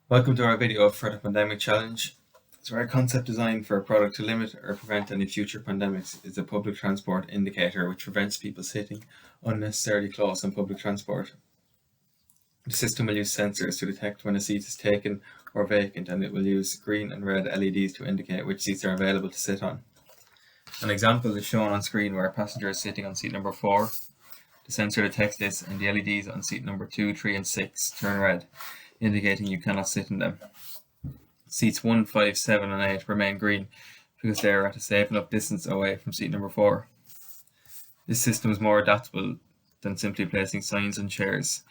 Welcome to our video for the pandemic challenge. So our concept design for a product to limit or prevent any future pandemics is a public transport indicator which prevents people sitting unnecessarily close on public transport. The system will use sensors to detect when a seat is taken or vacant, and it will use green and red LEDs to indicate which seats are available to sit on. An example is shown on screen where a passenger is sitting on seat number 4. The sensor detects this and the LEDs on seat number 2, 3 and 6 turn red, indicating you cannot sit in them. Seats 1, 5, 7 and 8 remain green because they are at a safe enough distance away from seat number 4. This system is more adaptable than simply placing signs on chairs.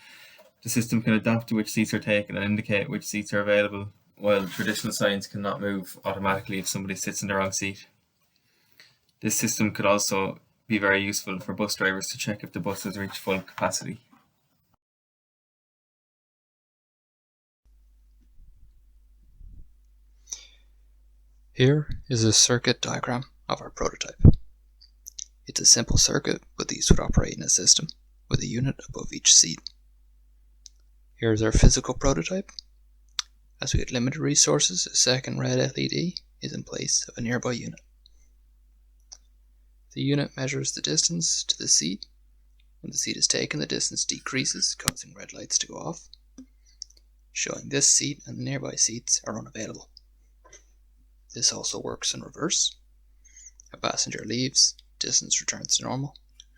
The system can adapt to which seats are taken and indicate which seats are available, while traditional signs cannot move automatically if somebody sits in the wrong seat. This system could also be very useful for bus drivers to check if the bus has reached full capacity. Here is a circuit diagram of our prototype. It's a simple circuit, but these would operate in a system with a unit above each seat. Here is our physical prototype. As we get limited resources, a second red LED is in place of a nearby unit. The unit measures the distance to the seat. When the seat is taken, the distance decreases, causing red lights to go off, showing this seat and the nearby seats are unavailable. This also works in reverse. A passenger leaves, distance returns to normal,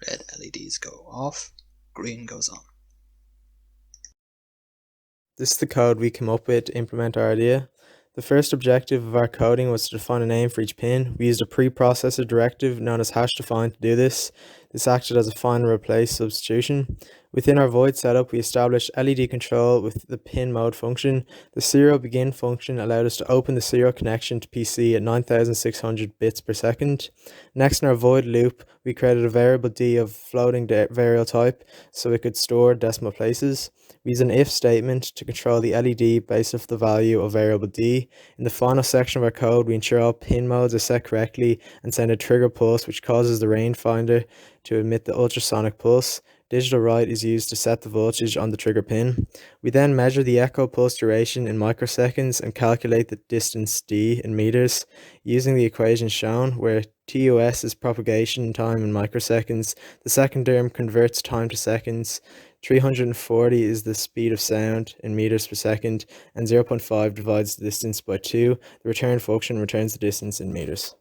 red LEDs go off, green goes on. This is the code we came up with to implement our idea. The first objective of our coding was to define a name for each pin. We used a preprocessor directive known as #define to do this. This acted as a find and replace substitution. Within our void setup, we established LED control with the pin mode function. The serial begin function allowed us to open the serial connection to PC at 9600 bits per second. Next, in our void loop, we created a variable D of floating variable type so it could store decimal places. We use an if statement to control the LED based off the value of variable D. In the final section of our code, we ensure all pin modes are set correctly and send a trigger pulse which causes the rangefinder to emit the ultrasonic pulse. Digital write is used to set the voltage on the trigger pin. We then measure the echo pulse duration in microseconds and calculate the distance d in meters using the equation shown where TOS is propagation time in microseconds. The second term converts time to seconds. 340 is the speed of sound in meters per second, and 0.5 divides the distance by 2. The return function returns the distance in meters.